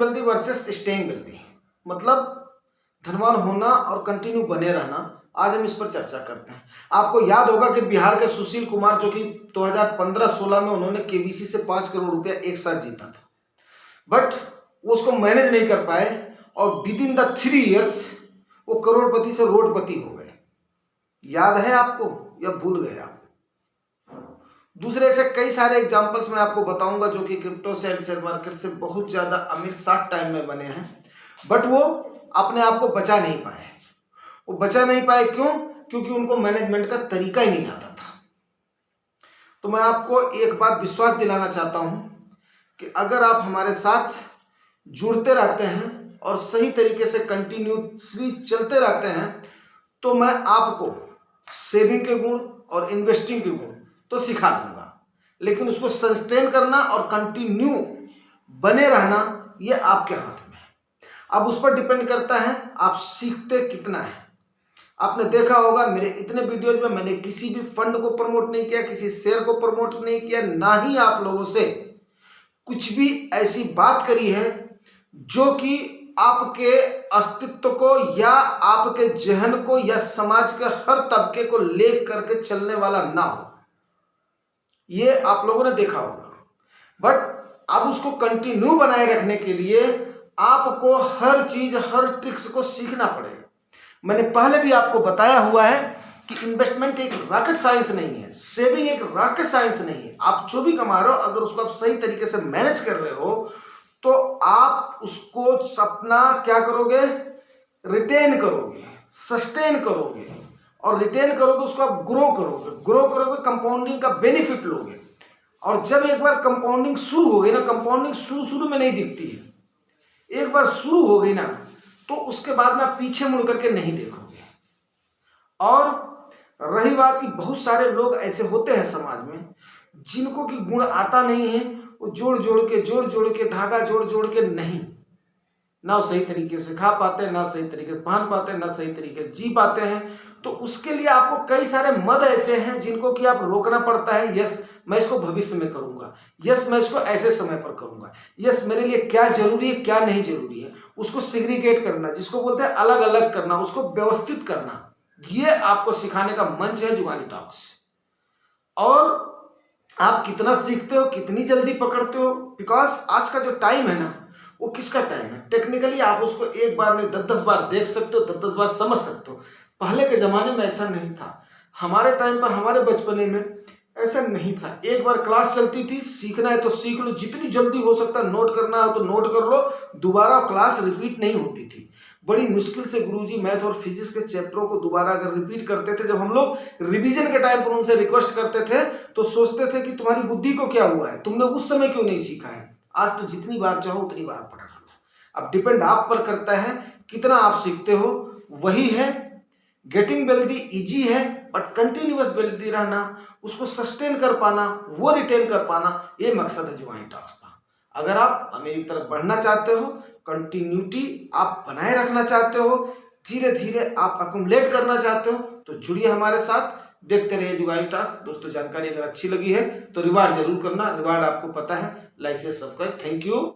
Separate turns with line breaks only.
Wealthy versus staying wealthy, मतलब धनवान होना और कंटिन्यू बने रहना। आज हम इस पर चर्चा करते हैं। आपको याद होगा कि बिहार के सुशील कुमार, जो कि 2015-16 में उन्होंने केबीसी से 5 करोड़ रुपया एक साथ जीता था, बट वो उसको मैनेज नहीं कर पाए और विद इन द 3 इयर्स वो करोड़पति से रोडपति हो गए। याद है आपको या भूल गए आप? दूसरे ऐसे कई सारे एग्जांपल्स मैं आपको बताऊंगा जो कि क्रिप्टो से एंड शेयर मार्केट से बहुत ज्यादा अमीर शॉर्ट टाइम में बने हैं, बट वो अपने आप को बचा नहीं पाए। वो बचा नहीं पाए क्यों? क्योंकि उनको मैनेजमेंट का तरीका ही नहीं आता था। तो मैं आपको एक बात विश्वास दिलाना चाहता हूं कि अगर आप हमारे साथ जुड़ते रहते हैं और सही तरीके से कंटिन्यूसली चलते रहते हैं तो मैं आपको सेविंग के गुण और इन्वेस्टिंग के गुण तो सिखा दूंगा, लेकिन उसको सस्टेन करना और कंटिन्यू बने रहना ये आपके हाथ में है। अब उस पर डिपेंड करता है आप सीखते कितना है। आपने देखा होगा मेरे इतने वीडियोज में मैंने किसी भी फंड को प्रमोट नहीं किया, किसी शेयर को प्रमोट नहीं किया, ना ही आप लोगों से कुछ भी ऐसी बात करी है जो कि आपके अस्तित्व को या आपके जहन को या समाज के हर तबके को ले करके चलने वाला ना हो। ये आप लोगों ने देखा होगा, बट अब उसको कंटिन्यू बनाए रखने के लिए आपको हर चीज, हर ट्रिक्स को सीखना पड़ेगा। मैंने पहले भी आपको बताया हुआ है कि इन्वेस्टमेंट एक रॉकेट साइंस नहीं है, सेविंग एक रॉकेट साइंस नहीं है। आप जो भी कमा रहे हो, अगर उसको आप सही तरीके से मैनेज कर रहे हो तो आप उसको अपना क्या करोगे? रिटेन करोगे, सस्टेन करोगे, और रिटेन करोगे उसको आप ग्रो करोगे, कंपाउंडिंग का बेनिफिट लोगे। और जब एक बार कंपाउंडिंग शुरू हो गई ना, कंपाउंडिंग शुरू में नहीं दिखती है, एक बार शुरू हो गई ना तो उसके बाद में आप पीछे मुड़ करके नहीं देखोगे। और रही बात कि बहुत सारे लोग ऐसे होते हैं समाज में जिनको कि गुण आता नहीं है, वो जोड़ जोड़ के धागा जोड़ के नहीं, ना सही तरीके से खा पाते, ना सही तरीके से पहन पाते, ना सही तरीके से जी पाते हैं। तो उसके लिए आपको कई सारे मद ऐसे हैं जिनको कि आप रोकना पड़ता है। यस, मैं इसको भविष्य में करूंगा, यस मैं इसको ऐसे समय पर करूंगा, यस मेरे लिए क्या जरूरी है क्या नहीं जरूरी है, उसको सिग्रीगेट करना, जिसको बोलते हैं अलग अलग करना, उसको व्यवस्थित करना, ये आपको सिखाने का मंच है जुगानी टॉक्स। और आप कितना सीखते हो, कितनी जल्दी पकड़ते हो, बिकॉज आज का जो टाइम है ना वो किसका टाइम है? टेक्निकली आप उसको एक बार नहीं 10-10 बार देख सकते हो, 10-10 बार समझ सकते हो। पहले के जमाने में ऐसा नहीं था। हमारे टाइम पर, हमारे बचपने में ऐसा नहीं था। एक बार क्लास चलती थी, सीखना है तो सीख लो, जितनी जल्दी हो सकता है नोट करना है तो नोट कर लो, दोबारा क्लास रिपीट नहीं होती थी। बड़ी मुश्किल से गुरुजी मैथ और फिजिक्स के चैप्टरों को दोबारा अगर रिपीट करते थे, जब हम लोग रिवीजन के टाइम पर उनसे रिक्वेस्ट करते थे तो सोचते थे कि तुम्हारी बुद्धि को क्या हुआ है, तुमने उस समय क्यों नहीं सीखा है। आज तो जितनी बार चाहो उतनी बार पढ़ लो। अब डिपेंड आप पर करता है कितना आप सीखते हो। वही है, गेटिंग वेल्दी इजी है, बट कंटिन्यूअस वेल्दी रहना, उसको सस्टेन कर पाना, वो रिटेन कर पाना, ये मकसद है जुगानी टॉक्स का। अगर आप मेरी तरफ बढ़ना चाहते हो, कंटिन्यूटी आप बनाए रखना चाहते हो, धीरे धीरे आप अकुमुलेट करना चाहते हो, तो जुड़िए हमारे साथ, देखते रहिए जुगानी टॉक्स। दोस्तों जानकारी अगर अच्छी लगी है तो रिवार्ड जरूर करना। रिवार्ड आपको पता है, लाइक से सब्सक्राइब। Thank you.